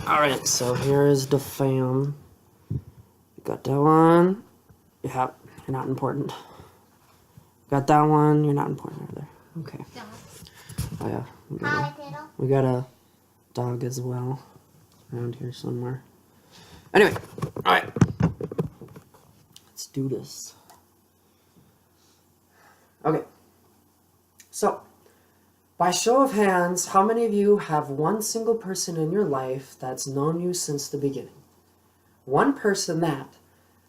Alright, so here is the fan. Got that one. Yeah, you're not important. Got that one, you're not important either. Okay. Oh yeah. We got a dog as well around here somewhere. Anyway, alright. Let's do this. Okay. So, by show of hands, how many of you have one single person in your life that's known you since the beginning? One person that,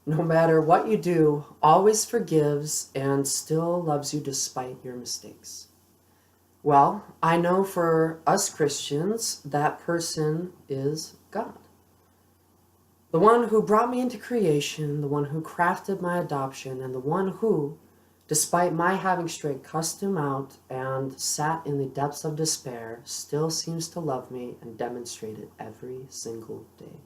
no matter what you do, always forgives and still loves you despite your mistakes. Well, I know for us Christians, that person is God. The one who brought me into creation, the one who crafted my adoption, and the one who, despite my having straight cussed him out and sat in the depths of despair, still seems to love me and demonstrate it every single day.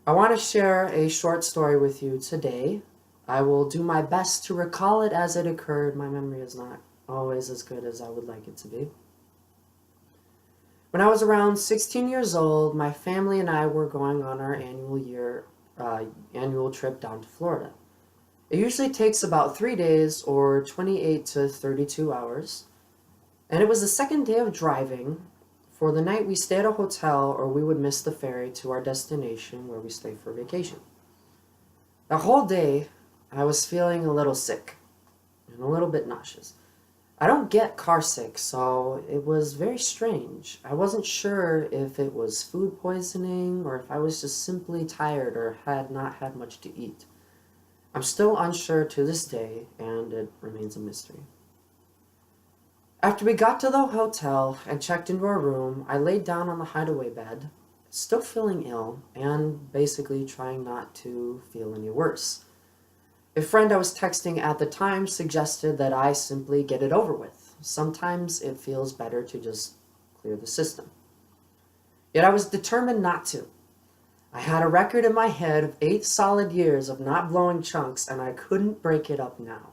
I want to share a short story with you today. I will do my best to recall it as it occurred. My memory is not always as good as I would like it to be. When I was around 16 years old, my family and I were going on our annual trip down to Florida. It usually takes about 3 days or 28 to 32 hours. And it was the second day of driving. For the night we stayed at a hotel or we would miss the ferry to our destination where we stay for vacation. The whole day I was feeling a little sick and a little bit nauseous. I don't get car sick, so it was very strange. I wasn't sure if it was food poisoning or if I was just simply tired or had not had much to eat. I'm still unsure to this day, and it remains a mystery. After we got to the hotel and checked into our room, I laid down on the hideaway bed, still feeling ill, and basically trying not to feel any worse. A friend I was texting at the time suggested that I simply get it over with. Sometimes it feels better to just clear the system. Yet I was determined not to. I had a record in my head of 8 solid years of not blowing chunks, and I couldn't break it up now.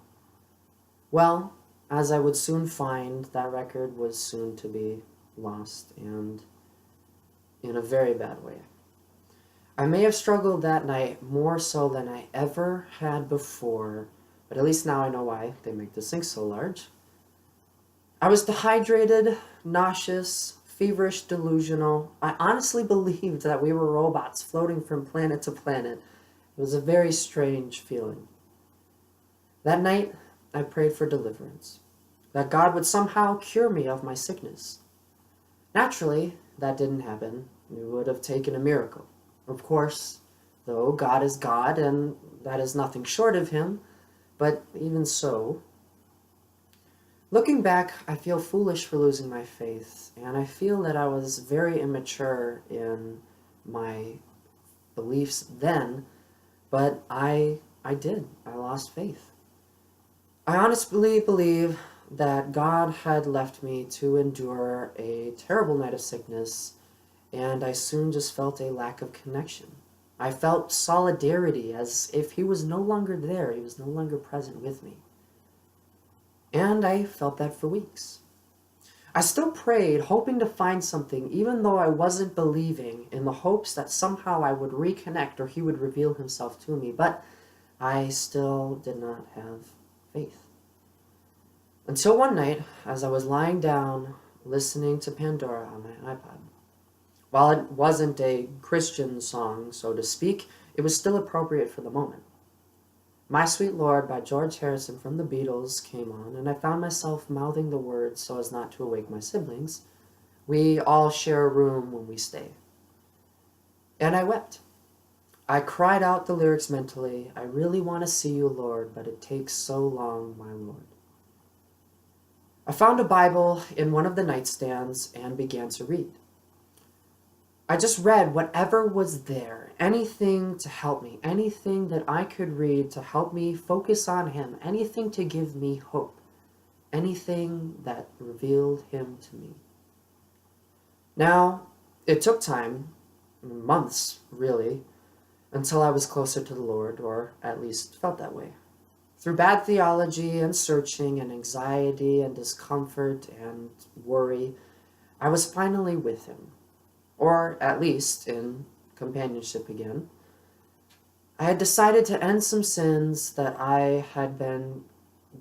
Well, as I would soon find, that record was soon to be lost, and in a very bad way. I may have struggled that night more so than I ever had before, but at least now I know why they make the sink so large. I was dehydrated, nauseous, feverish, delusional. I honestly believed that we were robots floating from planet to planet. It was a very strange feeling. That night, I prayed for deliverance, that God would somehow cure me of my sickness. Naturally, that didn't happen. It would have taken a miracle. Of course, though, God is God, and that is nothing short of him, but even so, looking back, I feel foolish for losing my faith, and I feel that I was very immature in my beliefs then, but I lost faith. I honestly believe that God had left me to endure a terrible night of sickness, and I soon just felt a lack of connection. I felt solidarity as if he was no longer there, he was no longer present with me. And I felt that for weeks. I still prayed, hoping to find something, even though I wasn't believing, in the hopes that somehow I would reconnect or he would reveal himself to me, but I still did not have faith. Until one night, as I was lying down, listening to Pandora on my iPod. While it wasn't a Christian song, so to speak, it was still appropriate for the moment. My Sweet Lord by George Harrison from the Beatles came on, and I found myself mouthing the words so as not to awake my siblings. We all share a room when we stay. And I wept. I cried out the lyrics mentally, I really want to see you, Lord, but it takes so long, my Lord. I found a Bible in one of the nightstands and began to read. I just read whatever was there, anything to help me, anything that I could read to help me focus on him, anything to give me hope, anything that revealed him to me. Now, it took time, months really, until I was closer to the Lord, or at least felt that way. Through bad theology and searching and anxiety and discomfort and worry, I was finally with him, or at least in companionship again. I had decided to end some sins that I had been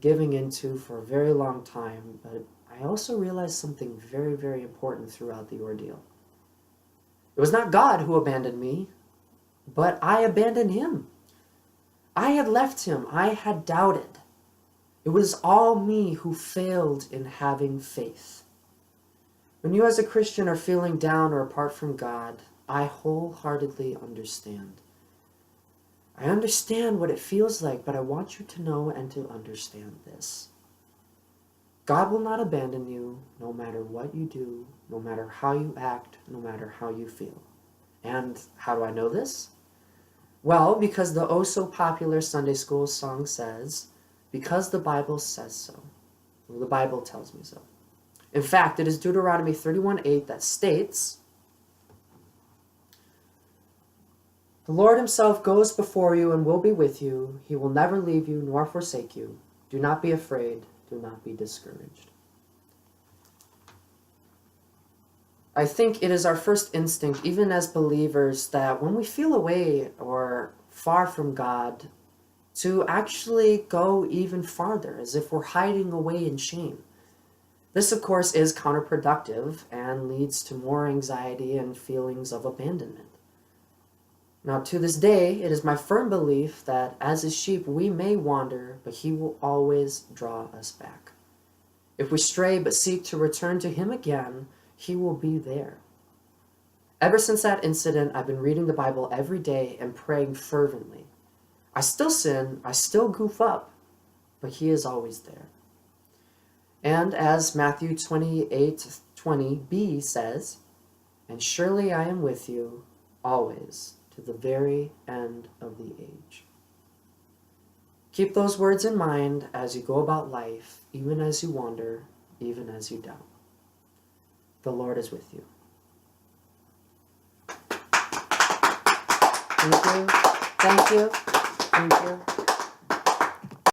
giving into for a very long time, but I also realized something very, very important throughout the ordeal. It was not God who abandoned me, but I abandoned him. I had left him. I had doubted. It was all me who failed in having faith. When you as a Christian are feeling down or apart from God, I wholeheartedly understand. I understand what it feels like, but I want you to know and to understand this. God will not abandon you no matter what you do, no matter how you act, no matter how you feel. And how do I know this? Well, because the oh-so-popular Sunday school song says, because the Bible says so. Well, the Bible tells me so. In fact, it is Deuteronomy 31:8 that states, the Lord himself goes before you and will be with you. He will never leave you nor forsake you. Do not be afraid. Do not be discouraged. I think it is our first instinct, even as believers, that when we feel away or far from God, to actually go even farther, as if we're hiding away in shame. This, of course, is counterproductive and leads to more anxiety and feelings of abandonment. Now, to this day, it is my firm belief that as his sheep, we may wander, but he will always draw us back. If we stray but seek to return to him again, he will be there. Ever since that incident, I've been reading the Bible every day and praying fervently. I still sin, I still goof up, but he is always there. And as Matthew 28:20b says, and surely I am with you always to the very end of the age. Keep those words in mind as you go about life, even as you wander, even as you doubt. The Lord is with you. Thank you. Thank you. Thank you.